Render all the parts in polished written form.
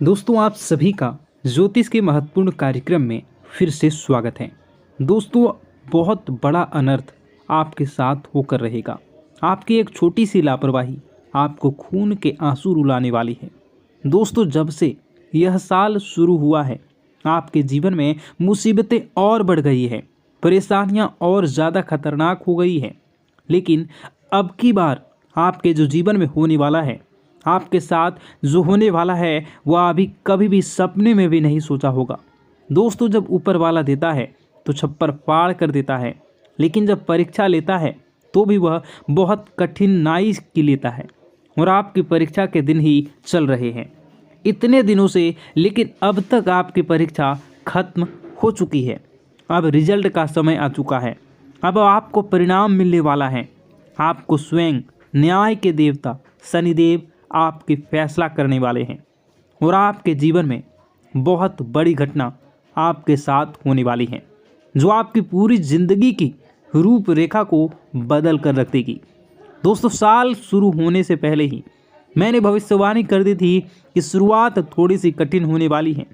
दोस्तों, आप सभी का ज्योतिष के महत्वपूर्ण कार्यक्रम में फिर से स्वागत है। दोस्तों, बहुत बड़ा अनर्थ आपके साथ होकर रहेगा। आपकी एक छोटी सी लापरवाही आपको खून के आंसू रुलाने वाली है। दोस्तों, जब से यह साल शुरू हुआ है, आपके जीवन में मुसीबतें और बढ़ गई है, परेशानियां और ज़्यादा खतरनाक हो गई है। लेकिन अब की बार आपके जो जीवन में होने वाला है, आपके साथ जो होने वाला है, वह अभी कभी भी सपने में भी नहीं सोचा होगा। दोस्तों, जब ऊपर वाला देता है तो छप्पर फाड़ कर देता है, लेकिन जब परीक्षा लेता है तो भी वह बहुत कठिनाई की लेता है। और आपकी परीक्षा के दिन ही चल रहे हैं इतने दिनों से, लेकिन अब तक आपकी परीक्षा खत्म हो चुकी है। अब रिजल्ट का समय आ चुका है। अब आपको परिणाम मिलने वाला है। आपको स्वयं न्याय के देवता शनिदेव आपकी फैसला करने वाले हैं और आपके जीवन में बहुत बड़ी घटना आपके साथ होने वाली है, जो आपकी पूरी जिंदगी की रूपरेखा को बदल कर रख देगी। दोस्तों, साल शुरू होने से पहले ही मैंने भविष्यवाणी कर दी थी कि शुरुआत थोड़ी सी कठिन होने वाली है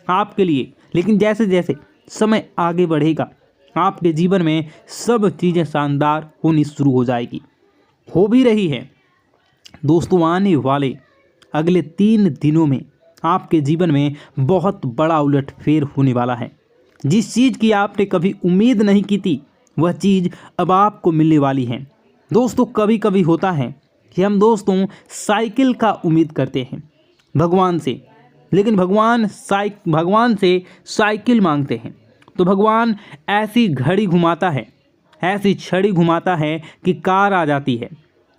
आपके लिए, लेकिन जैसे जैसे समय आगे बढ़ेगा आपके जीवन में सब चीज़ें शानदार होनी शुरू हो जाएगी, हो भी रही है। दोस्तों, आने वाले अगले 3 दिनों में आपके जीवन में बहुत बड़ा उलटफेर होने वाला है। जिस चीज़ की आपने कभी उम्मीद नहीं की थी, वह चीज़ अब आपको मिलने वाली है। दोस्तों, कभी कभी होता है कि हम दोस्तों साइकिल का उम्मीद करते हैं भगवान से, लेकिन भगवान से साइकिल मांगते हैं तो भगवान ऐसी घड़ी घुमाता है, ऐसी छड़ी घुमाता है कि कार आ जाती है।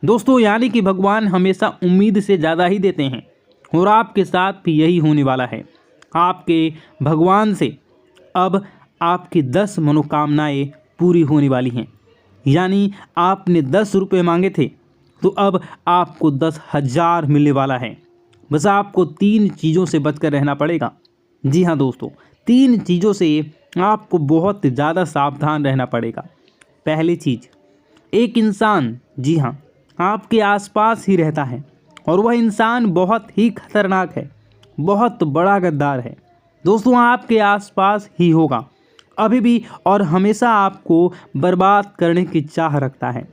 दोस्तों, यानी कि भगवान हमेशा उम्मीद से ज़्यादा ही देते हैं और आपके साथ भी यही होने वाला है। आपके भगवान से अब आपकी 10 मनोकामनाएं पूरी होने वाली हैं। यानी आपने 10 रुपये मांगे थे तो अब आपको 10,000 मिलने वाला है। बस आपको 3 चीज़ों से बचकर रहना पड़ेगा। जी हाँ दोस्तों, 3 चीज़ों से आपको बहुत ज़्यादा सावधान रहना पड़ेगा। पहली चीज़, एक इंसान, जी हाँ, आपके आसपास ही रहता है और वह इंसान बहुत ही खतरनाक है, बहुत बड़ा गद्दार है। दोस्तों, आपके आसपास ही होगा अभी भी और हमेशा आपको बर्बाद करने की चाह रखता है।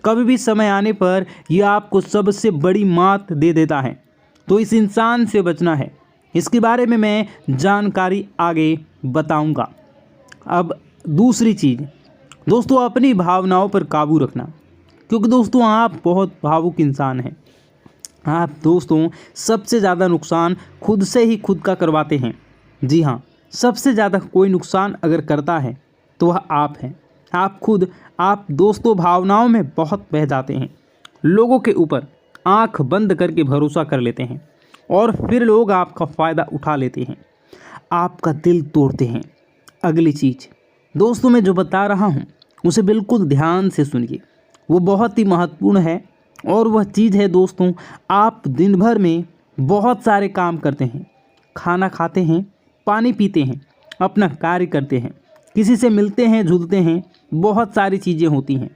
कभी भी समय आने पर यह आपको सबसे बड़ी मात दे देता है। तो इस इंसान से बचना है। इसके बारे में मैं जानकारी आगे बताऊंगा। अब दूसरी चीज़, दोस्तों, अपनी भावनाओं पर काबू रखना, क्योंकि दोस्तों आप बहुत भावुक इंसान हैं। आप दोस्तों सबसे ज़्यादा नुकसान खुद से ही खुद का करवाते हैं। जी हाँ, सबसे ज़्यादा कोई नुकसान अगर करता है तो वह आप हैं। आप दोस्तों भावनाओं में बहुत बह जाते हैं। लोगों के ऊपर आंख बंद करके भरोसा कर लेते हैं और फिर लोग आपका फ़ायदा उठा लेते हैं, आपका दिल तोड़ते हैं। अगली चीज़ दोस्तों, मैं जो बता रहा हूँ उसे बिल्कुल ध्यान से सुनिए, वो बहुत ही महत्वपूर्ण है। और वह चीज़ है दोस्तों, आप दिन भर में बहुत सारे काम करते हैं, खाना खाते हैं, पानी पीते हैं, अपना कार्य करते हैं, किसी से मिलते हैं, जुलते हैं, बहुत सारी चीज़ें होती हैं।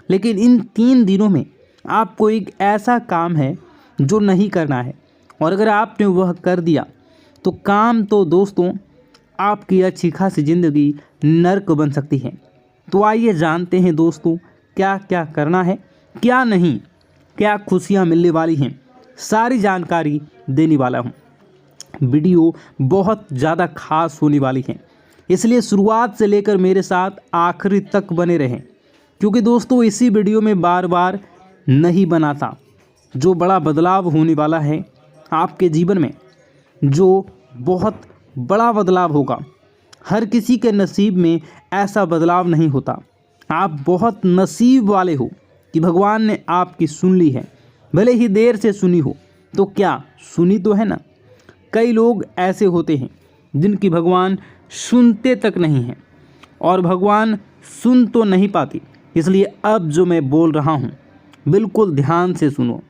लेकिन इन 3 दिनों में आपको एक ऐसा काम है जो नहीं करना है, और अगर आपने वह कर दिया तो काम तो दोस्तों आपकी अच्छी खासी ज़िंदगी नर्क बन सकती है। तो आइए जानते हैं दोस्तों क्या क्या करना है, क्या नहीं, क्या खुशियां मिलने वाली हैं, सारी जानकारी देने वाला हूं। वीडियो बहुत ज़्यादा खास होने वाली है, इसलिए शुरुआत से लेकर मेरे साथ आखिरी तक बने रहें, क्योंकि दोस्तों इसी वीडियो में बार बार नहीं बनाता जो बड़ा बदलाव होने वाला है आपके जीवन में, जो बहुत बड़ा बदलाव होगा। हर किसी के नसीब में ऐसा बदलाव नहीं होता। आप बहुत नसीब वाले हो कि भगवान ने आपकी सुन ली है, भले ही देर से सुनी हो, तो क्या सुनी तो है ना। कई लोग ऐसे होते हैं जिनकी भगवान सुनते तक नहीं हैं, और भगवान सुन तो नहीं पाती। इसलिए अब जो मैं बोल रहा हूँ बिल्कुल ध्यान से सुनो।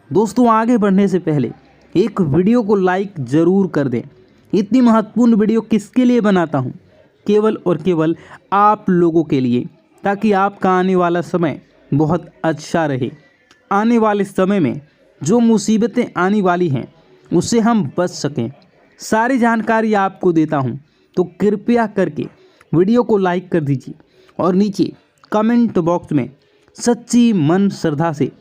दोस्तों, आगे बढ़ने से पहले एक वीडियो को लाइक ज़रूर कर दें। इतनी महत्वपूर्ण वीडियो किसके लिए बनाता हूँ? केवल और केवल आप लोगों के लिए, ताकि आपका आने वाला समय बहुत अच्छा रहे। आने वाले समय में जो मुसीबतें आने वाली हैं उससे हम बच सकें, सारी जानकारी आपको देता हूं, तो कृपया करके वीडियो को लाइक कर दीजिए और नीचे कमेंट बॉक्स में सच्ची मन श्रद्धा से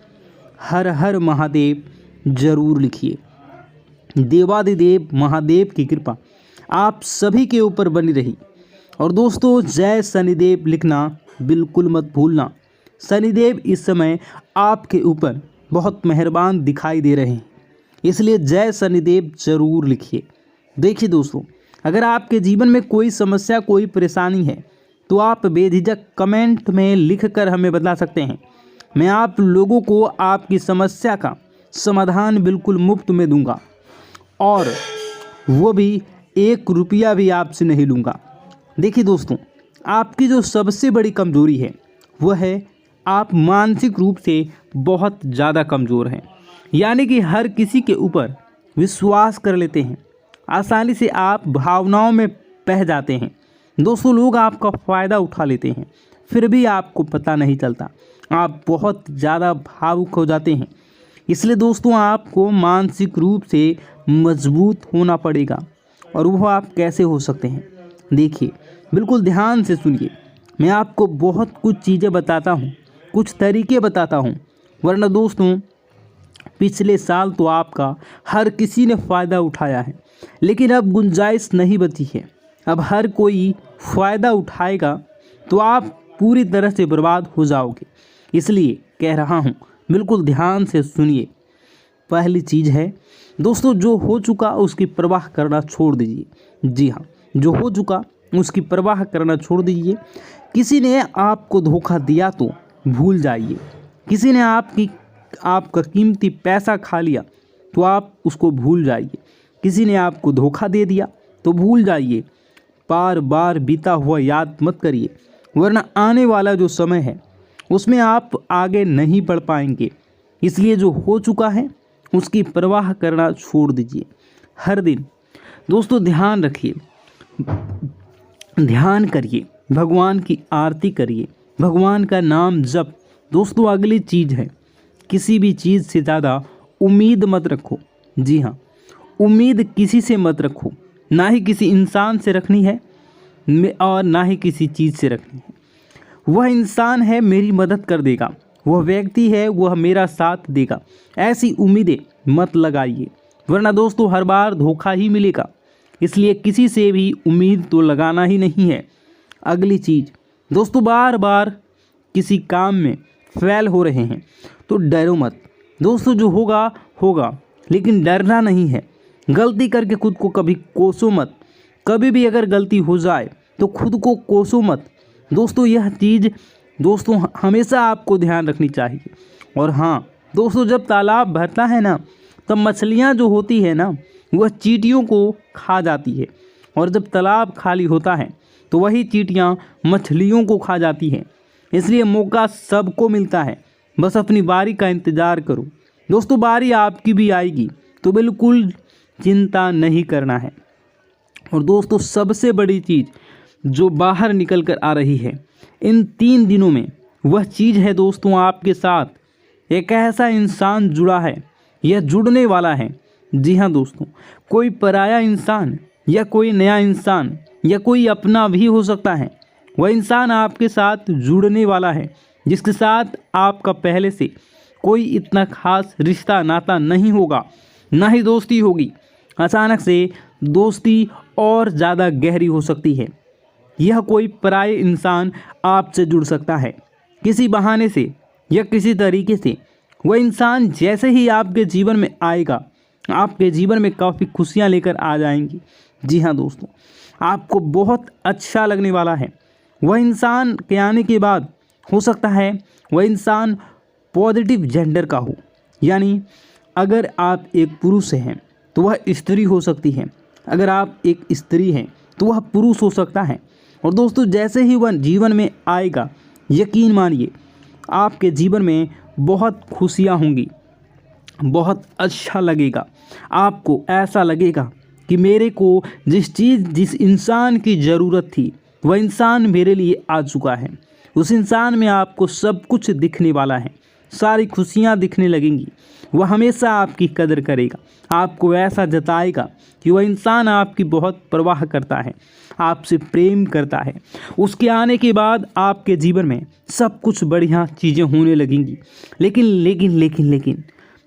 हर हर महादेव जरूर लिखिए। देवादिदेव महादेव की कृपा आप सभी के ऊपर बनी रही। और दोस्तों, जय शनिदेव लिखना बिल्कुल मत भूलना। शनिदेव इस समय आपके ऊपर बहुत मेहरबान दिखाई दे रहे हैं, इसलिए जय शनिदेव जरूर लिखिए। देखिए दोस्तों, अगर आपके जीवन में कोई समस्या, कोई परेशानी है तो आप बेझिझक कमेंट में लिखकर हमें बता सकते हैं। मैं आप लोगों को आपकी समस्या का समाधान बिल्कुल मुफ्त में दूंगा, और वो भी 1 रुपया भी आपसे नहीं लूँगा। देखिए दोस्तों, आपकी जो सबसे बड़ी कमज़ोरी है वह है आप मानसिक रूप से बहुत ज़्यादा कमज़ोर हैं। यानी कि हर किसी के ऊपर विश्वास कर लेते हैं, आसानी से आप भावनाओं में बह जाते हैं। दोस्तों, लोग आपका फ़ायदा उठा लेते हैं, फिर भी आपको पता नहीं चलता। आप बहुत ज़्यादा भावुक हो जाते हैं। इसलिए दोस्तों, आपको मानसिक रूप से मजबूत होना पड़ेगा। और वो आप कैसे हो सकते हैं, देखिए, बिल्कुल ध्यान से सुनिए। मैं आपको बहुत कुछ चीज़ें बताता हूँ, कुछ तरीके बताता हूँ, वरना दोस्तों पिछले साल तो आपका हर किसी ने फ़ायदा उठाया है, लेकिन अब गुंजाइश नहीं बची है। अब हर कोई फ़ायदा उठाएगा तो आप पूरी तरह से बर्बाद हो जाओगे। इसलिए कह रहा हूँ, बिल्कुल ध्यान से सुनिए। पहली चीज़ है दोस्तों, जो हो चुका उसकी परवाह करना छोड़ दीजिए। जी हाँ, जो हो चुका उसकी परवाह करना छोड़ दीजिए। किसी ने आपको धोखा दिया तो भूल जाइए। किसी ने आपका कीमती पैसा खा लिया तो आप उसको भूल जाइए। किसी ने आपको धोखा दे दिया तो भूल जाइए। बार बार बीता हुआ याद मत करिए, वरना आने वाला जो समय है उसमें आप आगे नहीं बढ़ पाएंगे। इसलिए जो हो चुका है उसकी परवाह करना छोड़ दीजिए। हर दिन दोस्तों ध्यान रखिए, ध्यान करिए, भगवान की आरती करिए, भगवान का नाम जप। दोस्तों, अगली चीज़ है, किसी भी चीज़ से ज़्यादा उम्मीद मत रखो। जी हाँ, उम्मीद किसी से मत रखो, ना ही किसी इंसान से रखनी है और ना ही किसी चीज़ से रखनी है। वह इंसान है मेरी मदद कर देगा, वह व्यक्ति है वह मेरा साथ देगा, ऐसी उम्मीदें मत लगाइए, वरना दोस्तों हर बार धोखा ही मिलेगा। इसलिए किसी से भी उम्मीद तो लगाना ही नहीं है। अगली चीज़ दोस्तों, बार बार किसी काम में फेल हो रहे हैं तो डरो मत। दोस्तों, जो होगा होगा, लेकिन डरना नहीं है। गलती करके खुद को कभी कोसो मत। कभी भी अगर गलती हो जाए तो खुद को कोसो मत। दोस्तों, यह चीज़ दोस्तों हमेशा आपको ध्यान रखनी चाहिए। और हाँ दोस्तों, जब तालाब भरता है ना, तब मछलियाँ जो होती है ना, वह चींटियों को खा जाती है, और जब तालाब खाली होता है तो वही चींटियाँ मछलियों को खा जाती हैं। इसलिए मौका सबको मिलता है, बस अपनी बारी का इंतज़ार करो। दोस्तों, बारी आपकी भी आएगी, तो बिल्कुल चिंता नहीं करना है। और दोस्तों, सबसे बड़ी चीज़ जो बाहर निकल कर आ रही है इन 3 दिनों में, वह चीज़ है दोस्तों, आपके साथ एक ऐसा इंसान जुड़ा है, यह जुड़ने वाला है। जी हाँ दोस्तों, कोई पराया इंसान या कोई नया इंसान या कोई अपना भी हो सकता है। वह इंसान आपके साथ जुड़ने वाला है, जिसके साथ आपका पहले से कोई इतना खास रिश्ता नाता नहीं होगा, ना ही दोस्ती होगी। अचानक से दोस्ती और ज़्यादा गहरी हो सकती है। यह कोई पराये इंसान आपसे जुड़ सकता है किसी बहाने से या किसी तरीके से। वह इंसान जैसे ही आपके जीवन में आएगा, आपके जीवन में काफ़ी खुशियाँ लेकर आ जाएंगी। जी हाँ दोस्तों, आपको बहुत अच्छा लगने वाला है। वह इंसान के आने के बाद हो सकता है वह इंसान पॉजिटिव जेंडर का हो, यानी अगर आप एक पुरुष हैं तो वह स्त्री हो सकती है, अगर आप एक स्त्री हैं तो वह पुरुष हो सकता है। और दोस्तों, जैसे ही वह जीवन में आएगा, यकीन मानिए आपके जीवन में बहुत खुशियाँ होंगी, बहुत अच्छा लगेगा। आपको ऐसा लगेगा कि मेरे को जिस इंसान की ज़रूरत थी वह इंसान मेरे लिए आ चुका है। उस इंसान में आपको सब कुछ दिखने वाला है, सारी खुशियाँ दिखने लगेंगी। वह हमेशा आपकी कदर करेगा, आपको ऐसा जताएगा कि वह इंसान आपकी बहुत परवाह करता है, आपसे प्रेम करता है। उसके आने के बाद आपके जीवन में सब कुछ बढ़िया चीज़ें होने लगेंगी। लेकिन लेकिन लेकिन लेकिन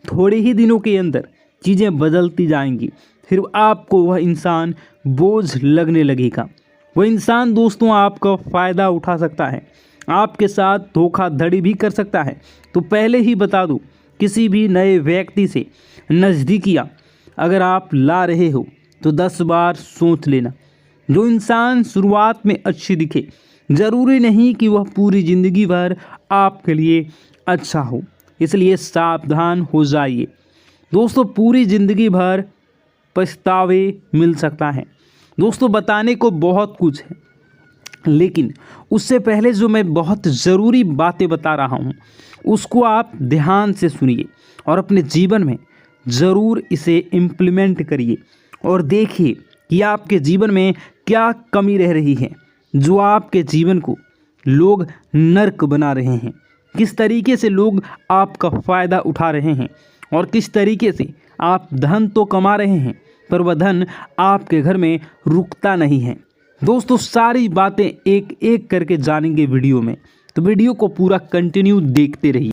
थोड़े ही दिनों के अंदर चीज़ें बदलती जाएंगी। फिर आपको वह इंसान बोझ लगने लगेगा। वह इंसान दोस्तों आपका फ़ायदा उठा सकता है, आपके साथ धोखाधड़ी भी कर सकता है। तो पहले ही बता दूं, किसी भी नए व्यक्ति से नज़दीकियाँ अगर आप ला रहे हो तो 10 बार सोच लेना। जो इंसान शुरुआत में अच्छी दिखे, ज़रूरी नहीं कि वह पूरी ज़िंदगी भर आपके लिए अच्छा हो, इसलिए सावधान हो जाइए। दोस्तों पूरी ज़िंदगी भर पछतावे मिल सकता है। दोस्तों बताने को बहुत कुछ है, लेकिन उससे पहले जो मैं बहुत ज़रूरी बातें बता रहा हूँ उसको आप ध्यान से सुनिए और अपने जीवन में ज़रूर इसे इम्प्लीमेंट करिए और देखिए कि आपके जीवन में क्या कमी रह रही है जो आपके जीवन को लोग नर्क बना रहे हैं। किस तरीके से लोग आपका फ़ायदा उठा रहे हैं और किस तरीके से आप धन तो कमा रहे हैं पर वह धन आपके घर में रुकता नहीं है। दोस्तों सारी बातें एक एक करके जानेंगे वीडियो में, तो वीडियो को पूरा कंटिन्यू देखते रहिए।